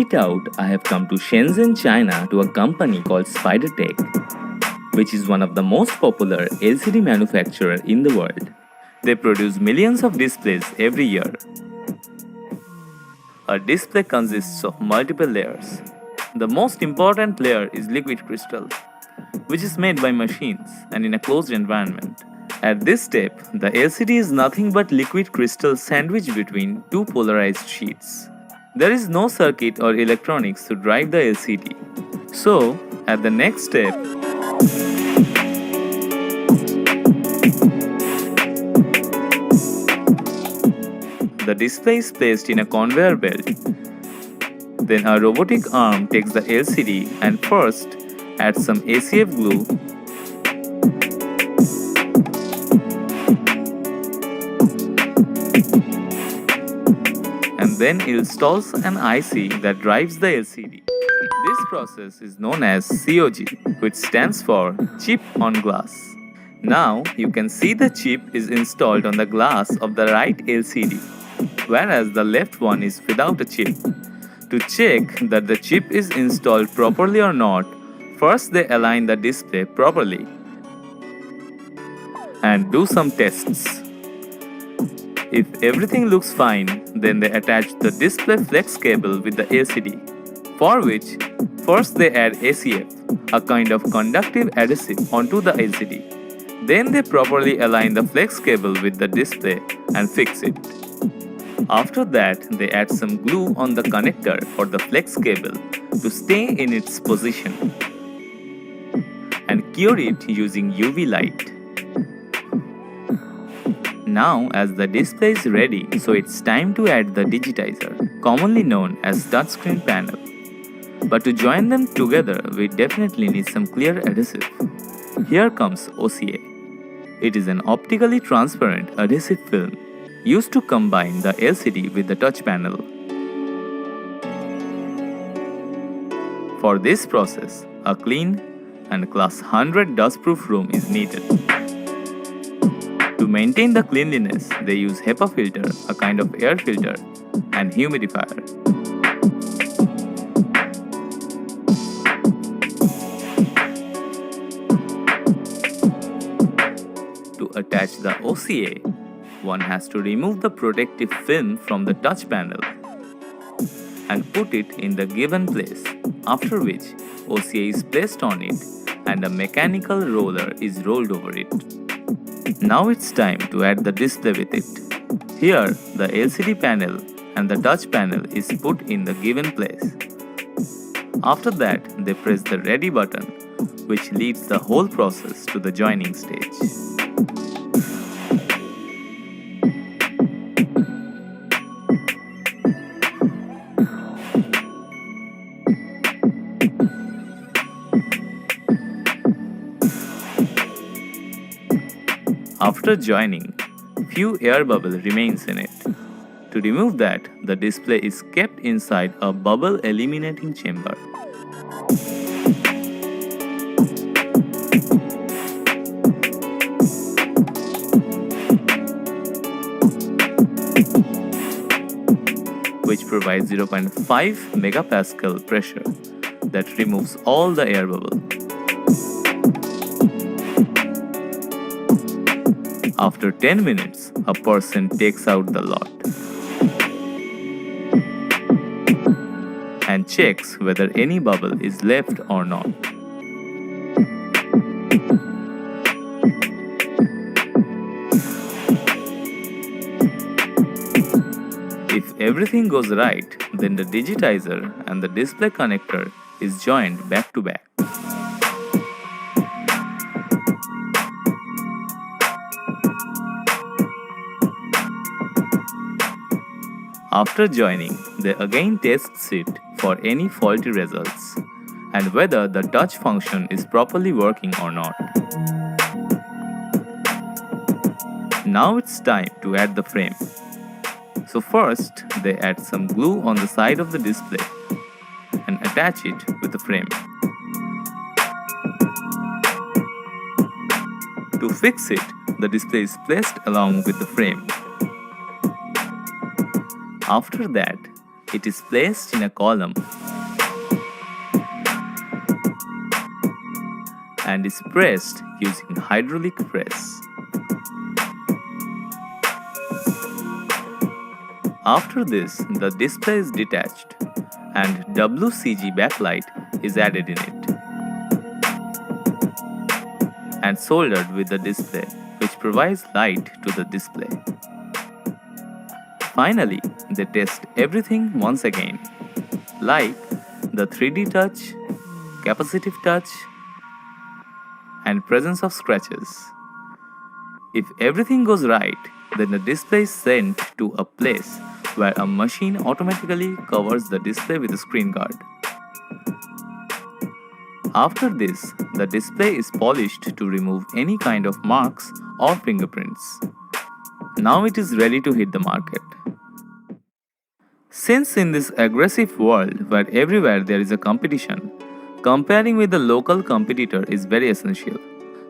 it out, I have come to Shenzhen, China to a company called SpiderTech, which is one of the most popular LCD manufacturer in the world. They produce millions of displays every year. A display consists of multiple layers. The most important layer is liquid crystal, which is made by machines and in a closed environment. At this step, the LCD is nothing but liquid crystal sandwiched between two polarized sheets. There is no circuit or electronics to drive the LCD. So, at the next step, the display is placed in a conveyor belt. Then a robotic arm takes the LCD and first adds some ACF glue and then installs an IC that drives the LCD. This process is known as COG, which stands for chip on glass. Now you can see the chip is installed on the glass of the right LCD, whereas the left one is without a chip. To check that the chip is installed properly or not, first they align the display properly and do some tests. If everything looks fine, then they attach the display flex cable with the LCD, for which first they add ACF, a kind of conductive adhesive, onto the LCD. Then they properly align the flex cable with the display and fix it. After that, they add some glue on the connector for the flex cable to stay in its position and cure it using UV light. Now, as the display is ready, so it's time to add the digitizer, commonly known as touchscreen panel. But to join them together, we definitely need some clear adhesive. Here comes OCA. It is an optically transparent adhesive film used to combine the LCD with the touch panel. For this process, a clean and class 100 dustproof room is needed. To maintain the cleanliness, they use HEPA filter, a kind of air filter, and humidifier. To attach the OCA, one has to remove the protective film from the touch panel and put it in the given place, after which OCA is placed on it and a mechanical roller is rolled over it. Now it's time to add the display with it. Here, the LCD panel and the touch panel is put in the given place. After that, they press the ready button, which leads the whole process to the joining stage. After joining, few air bubble remains in it. To remove that, the display is kept inside a bubble eliminating chamber. Which provides 0.5 megapascal pressure that removes all the air bubble. After 10 minutes, a person takes out the lot and checks whether any bubble is left or not. If everything goes right, then the digitizer and the display connector is joined back to back. After joining, they again tests it for any faulty results and whether the touch function is properly working or not. Now it's time to add the frame. So first, they add some glue on the side of the display and attach it with the frame. To fix it, the display is placed along with the frame. After that, It is placed in a column and is pressed using hydraulic press. After this, the display is detached and WCG backlight is added in it and soldered with the display, which provides light to the display. Finally, they test everything once again, like the 3D touch, capacitive touch, and presence of scratches. If everything goes right, then the display is sent to a place where a machine automatically covers the display with a screen guard. After this, the display is polished to remove any kind of marks or fingerprints. Now it is ready to hit the market. Since in this aggressive world where everywhere there is a competition, comparing with the local competitor is very essential.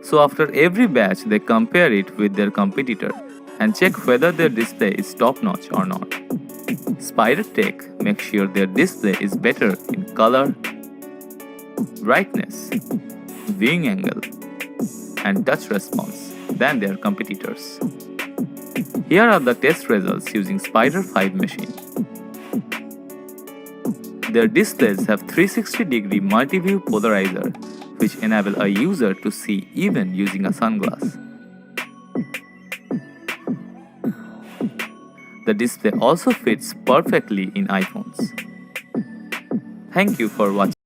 So after every batch they compare it with their competitor and check whether their display is top-notch or not. SpiderTech makes sure their display is better in color, brightness, viewing angle, and touch response than their competitors. Here are the test results using Spider 5 machine. Their displays have 360-degree multi-view polarizer, which enable a user to see even using a sunglass. The display also fits perfectly in iPhones. Thank you for watching.